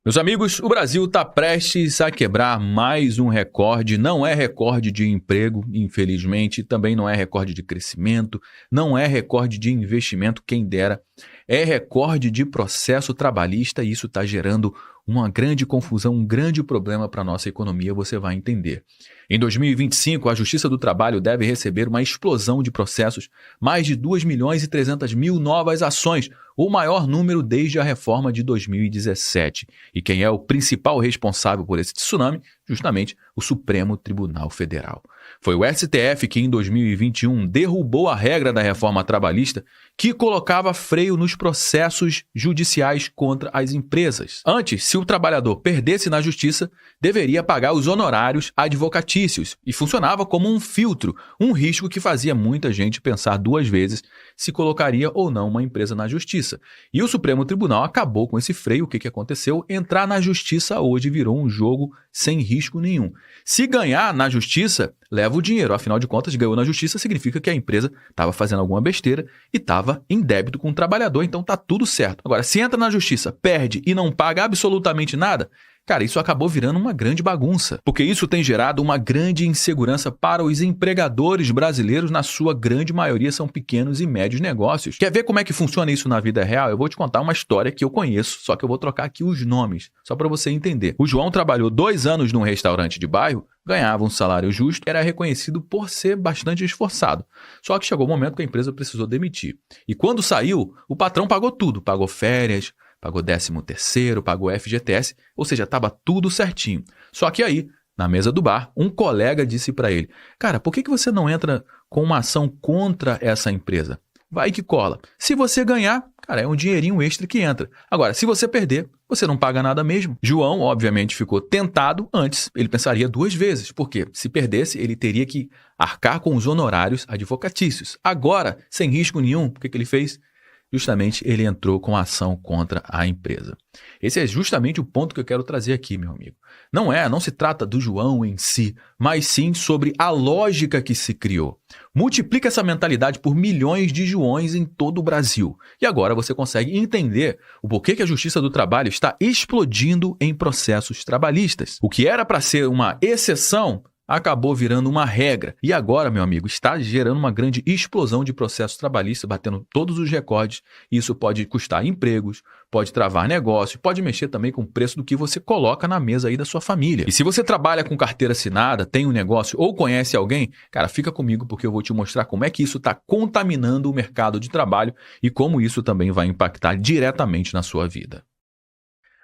Meus amigos, o Brasil está prestes a quebrar mais um recorde. Não é recorde de emprego, infelizmente, também não é recorde de crescimento, não é recorde de investimento, quem dera. É recorde de processo trabalhista e isso está gerando uma grande confusão, um grande problema para a nossa economia, você vai entender. Em 2025, a Justiça do Trabalho deve receber uma explosão de processos, mais de 2.300.000 novas ações, o maior número desde a reforma de 2017. E quem é o principal responsável por esse tsunami? Justamente o Supremo Tribunal Federal. Foi o STF que, em 2021, derrubou a regra da reforma trabalhista que colocava freio nos processos judiciais contra as empresas. Antes, se o trabalhador perdesse na justiça, deveria pagar os honorários advocatícios e funcionava como um filtro, um risco que fazia muita gente pensar duas vezes se colocaria ou não uma empresa na justiça. E o Supremo Tribunal acabou com esse freio. O que aconteceu? Entrar na justiça hoje virou um jogo sem risco nenhum. Se ganhar na justiça, leva o dinheiro. Afinal de contas, ganhou na justiça significa que a empresa estava fazendo alguma besteira e estava em débito com o trabalhador, então tá tudo certo. Agora, se entra na justiça, perde e não paga absolutamente nada, cara, isso acabou virando uma grande bagunça, porque isso tem gerado uma grande insegurança para os empregadores brasileiros, na sua grande maioria são pequenos e médios negócios. Quer ver como é que funciona isso na vida real? Eu vou te contar uma história que eu conheço, só que eu vou trocar aqui os nomes, só para você entender. O João trabalhou 2 anos num restaurante de bairro, ganhava um salário justo, era reconhecido por ser bastante esforçado. Só que chegou o momento que a empresa precisou demitir. E quando saiu, o patrão pagou tudo, pagou férias, pagou 13º, pagou FGTS, ou seja, estava tudo certinho. Só que aí, na mesa do bar, um colega disse para ele: cara, por que você não entra com uma ação contra essa empresa? Vai que cola. Se você ganhar, cara, é um dinheirinho extra que entra. Agora, se você perder, você não paga nada mesmo. João, obviamente, ficou tentado. Antes, ele pensaria 2 vezes, porque se perdesse, ele teria que arcar com os honorários advocatícios. Agora, sem risco nenhum, o que ele fez? Justamente ele entrou com a ação contra a empresa. Esse é justamente o ponto que eu quero trazer aqui, meu amigo. Não se trata do João em si, mas sim sobre a lógica que se criou. Multiplica essa mentalidade por milhões de Joões em todo o Brasil. E agora você consegue entender o porquê que a Justiça do Trabalho está explodindo em processos trabalhistas. O que era para ser uma exceção acabou virando uma regra. E agora, meu amigo, está gerando uma grande explosão de processos trabalhistas, batendo todos os recordes. Isso pode custar empregos, pode travar negócio, pode mexer também com o preço do que você coloca na mesa aí da sua família. E se você trabalha com carteira assinada, tem um negócio ou conhece alguém, cara, fica comigo porque eu vou te mostrar como é que isso está contaminando o mercado de trabalho e como isso também vai impactar diretamente na sua vida.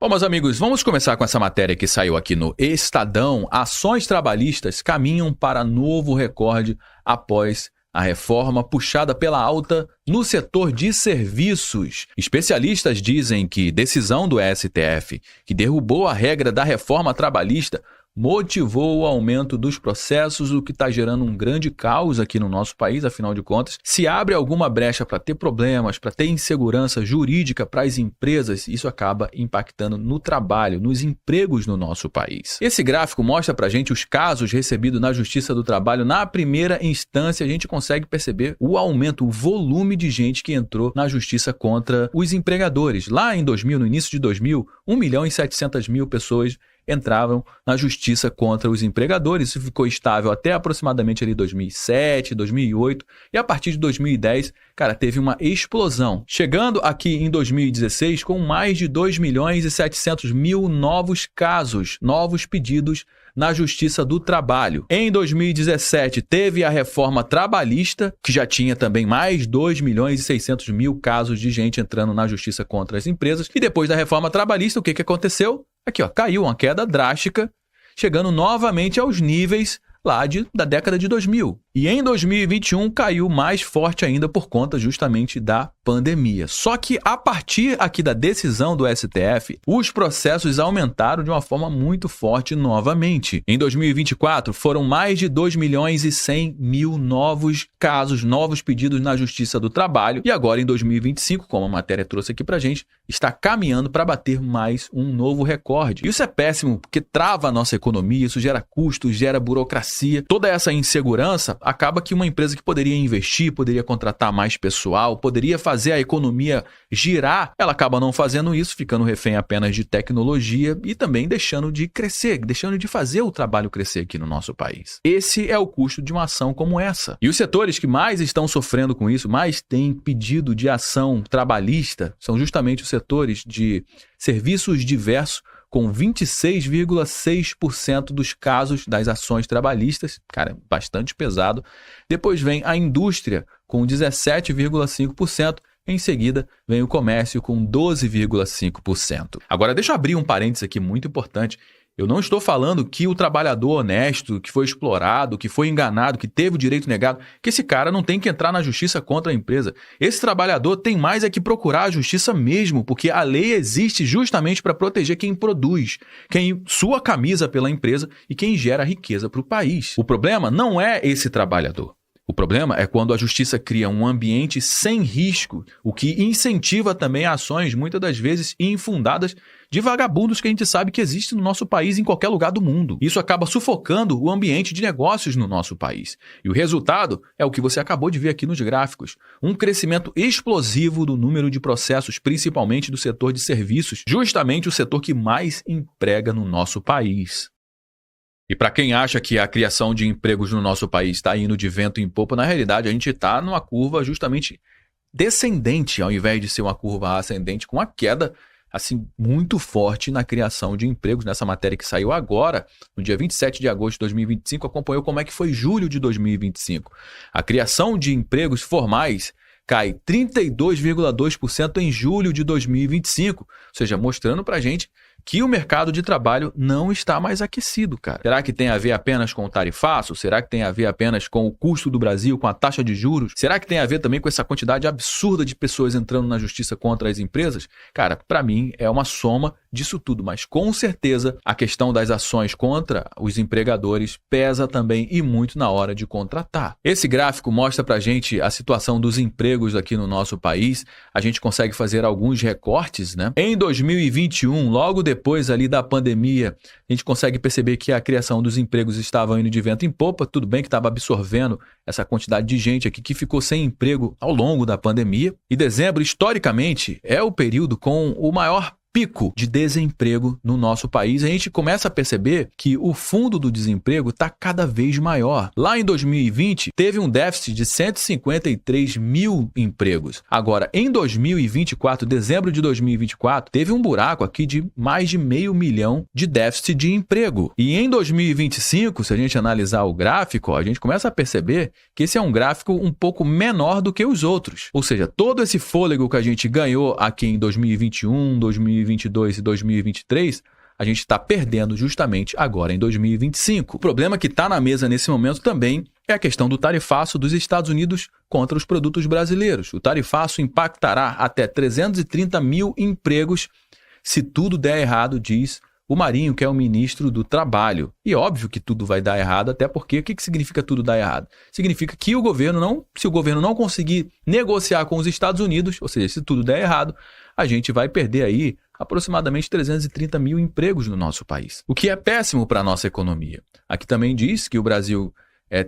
Bom, meus amigos, vamos começar com essa matéria que saiu aqui no Estadão. Ações trabalhistas caminham para novo recorde após a reforma puxada pela alta no setor de serviços. Especialistas dizem que decisão do STF, que derrubou a regra da reforma trabalhista, motivou o aumento dos processos, o que está gerando um grande caos aqui no nosso país. Afinal de contas, se abre alguma brecha para ter problemas, para ter insegurança jurídica para as empresas, isso acaba impactando no trabalho, nos empregos no nosso país. Esse gráfico mostra para a gente os casos recebidos na Justiça do Trabalho. Na primeira instância, a gente consegue perceber o aumento, o volume de gente que entrou na Justiça contra os empregadores. Lá em 2000, no início de 2000, 1.700.000 pessoas entravam na justiça contra os empregadores. Isso ficou estável até aproximadamente ali 2007, 2008 e a partir de 2010, cara, teve uma explosão. Chegando aqui em 2016 com mais de 2.700.000 novos casos, novos pedidos na Justiça do Trabalho. Em 2017 teve a reforma trabalhista, que já tinha também mais 2.600.000 casos de gente entrando na justiça contra as empresas. E depois da reforma trabalhista, o que aconteceu? Aqui, ó, caiu uma queda drástica, chegando novamente aos níveis lá da década de 2000. E em 2021 caiu mais forte ainda por conta justamente da pandemia. Só que a partir aqui da decisão do STF, os processos aumentaram de uma forma muito forte novamente. Em 2024 foram mais de 2.100.000 novos casos, novos pedidos na Justiça do Trabalho. E agora em 2025, como a matéria trouxe aqui pra gente, está caminhando para bater mais um novo recorde. Isso é péssimo porque trava a nossa economia, isso gera custos, gera burocracia. Toda essa insegurança acaba que uma empresa que poderia investir, poderia contratar mais pessoal, poderia fazer a economia girar, ela acaba não fazendo isso, ficando refém apenas de tecnologia e também deixando de crescer, deixando de fazer o trabalho crescer aqui no nosso país. Esse é o custo de uma ação como essa. E os setores que mais estão sofrendo com isso, mais têm pedido de ação trabalhista, são justamente os setores de serviços diversos, com 26,6% dos casos das ações trabalhistas, cara, bastante pesado. Depois vem a indústria, com 17,5%. Em seguida, vem o comércio, com 12,5%. Agora, deixa eu abrir um parênteses aqui muito importante. Eu não estou falando que o trabalhador honesto, que foi explorado, que foi enganado, que teve o direito negado, que esse cara não tem que entrar na justiça contra a empresa. Esse trabalhador tem mais é que procurar a justiça mesmo, porque a lei existe justamente para proteger quem produz, quem sua a camisa pela empresa e quem gera riqueza para o país. O problema não é esse trabalhador. O problema é quando a justiça cria um ambiente sem risco, o que incentiva também ações, muitas das vezes infundadas, de vagabundos que a gente sabe que existe no nosso país em qualquer lugar do mundo. Isso acaba sufocando o ambiente de negócios no nosso país. E o resultado é o que você acabou de ver aqui nos gráficos. Um crescimento explosivo do número de processos, principalmente do setor de serviços, justamente o setor que mais emprega no nosso país. E para quem acha que a criação de empregos no nosso país está indo de vento em popa, na realidade a gente está numa curva justamente descendente, ao invés de ser uma curva ascendente, com uma queda assim muito forte na criação de empregos. Nessa matéria que saiu agora, no dia 27 de agosto de 2025, acompanhou como é que foi julho de 2025. A criação de empregos formais cai 32,2% em julho de 2025, ou seja, mostrando para a gente que o mercado de trabalho não está mais aquecido, cara. Será que tem a ver apenas com o tarifaço? Será que tem a ver apenas com o custo do Brasil, com a taxa de juros? Será que tem a ver também com essa quantidade absurda de pessoas entrando na justiça contra as empresas? Cara, para mim é uma soma disso tudo, mas com certeza a questão das ações contra os empregadores pesa também e muito na hora de contratar. Esse gráfico mostra pra gente a situação dos empregos aqui no nosso país. A gente consegue fazer alguns recortes, né? Em 2021, logo depois ali da pandemia, a gente consegue perceber que a criação dos empregos estava indo de vento em popa. Tudo bem que estava absorvendo essa quantidade de gente aqui que ficou sem emprego ao longo da pandemia. E dezembro, historicamente, é o período com o maior pico de desemprego no nosso país. A gente começa a perceber que o fundo do desemprego está cada vez maior. Lá em 2020, teve um déficit de 153 mil empregos. Agora, em 2024, dezembro de 2024, teve um buraco aqui de mais de 500 mil de déficit de emprego. E em 2025, se a gente analisar o gráfico, a gente começa a perceber que esse é um gráfico um pouco menor do que os outros. Ou seja, todo esse fôlego que a gente ganhou aqui em 2021, 2022 e 2023, a gente está perdendo justamente agora em 2025. O problema que está na mesa nesse momento também é a questão do tarifaço dos Estados Unidos contra os produtos brasileiros. O tarifaço impactará até 330 mil empregos se tudo der errado, diz o Marinho, que é o ministro do Trabalho. E óbvio que tudo vai dar errado, até porque o que significa tudo dar errado? Significa que se o governo não conseguir negociar com os Estados Unidos, ou seja, se tudo der errado, a gente vai perder aí aproximadamente 330 mil empregos no nosso país, o que é péssimo para a nossa economia. Aqui também diz que o Brasil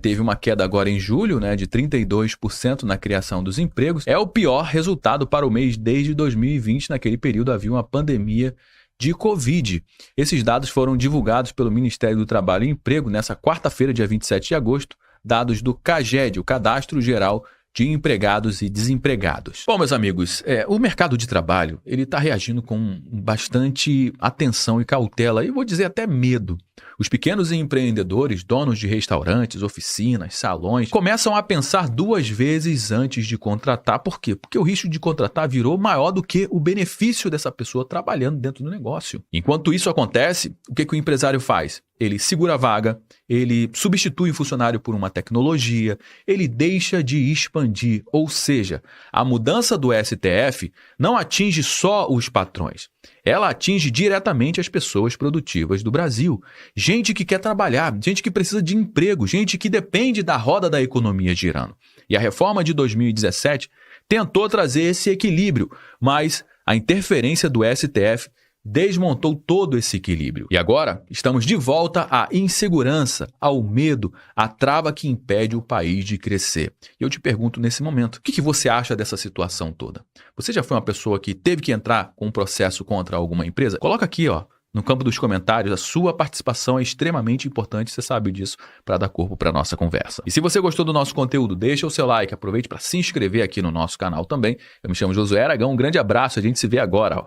teve uma queda agora em julho, né, de 32% na criação dos empregos. É o pior resultado para o mês desde 2020. Naquele período havia uma pandemia de Covid. Esses dados foram divulgados pelo Ministério do Trabalho e Emprego nessa quarta-feira, dia 27 de agosto, dados do CAGED, o Cadastro Geral de Empregados e Desempregados. Bom, meus amigos, o mercado de trabalho ele está reagindo com bastante atenção e cautela, e vou dizer até medo. Os pequenos empreendedores, donos de restaurantes, oficinas, salões, começam a pensar duas vezes antes de contratar. Por quê? Porque o risco de contratar virou maior do que o benefício dessa pessoa trabalhando dentro do negócio. Enquanto isso acontece, o que o empresário faz? Ele segura a vaga, ele substitui o funcionário por uma tecnologia, ele deixa de expandir. Ou seja, a mudança do STF não atinge só os patrões. Ela atinge diretamente as pessoas produtivas do Brasil. Gente que quer trabalhar, gente que precisa de emprego, gente que depende da roda da economia girando. E a reforma de 2017 tentou trazer esse equilíbrio, mas a interferência do STF desmontou todo esse equilíbrio. E agora estamos de volta à insegurança, ao medo, à trava que impede o país de crescer. E eu te pergunto nesse momento, o que você acha dessa situação toda? Você já foi uma pessoa que teve que entrar com um processo contra alguma empresa? Coloca aqui, no campo dos comentários, a sua participação é extremamente importante, você sabe disso, para dar corpo para a nossa conversa. E se você gostou do nosso conteúdo, deixa o seu like, aproveite para se inscrever aqui no nosso canal também. Eu me chamo Josué Aragão, um grande abraço, a gente se vê agora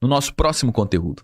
no nosso próximo conteúdo.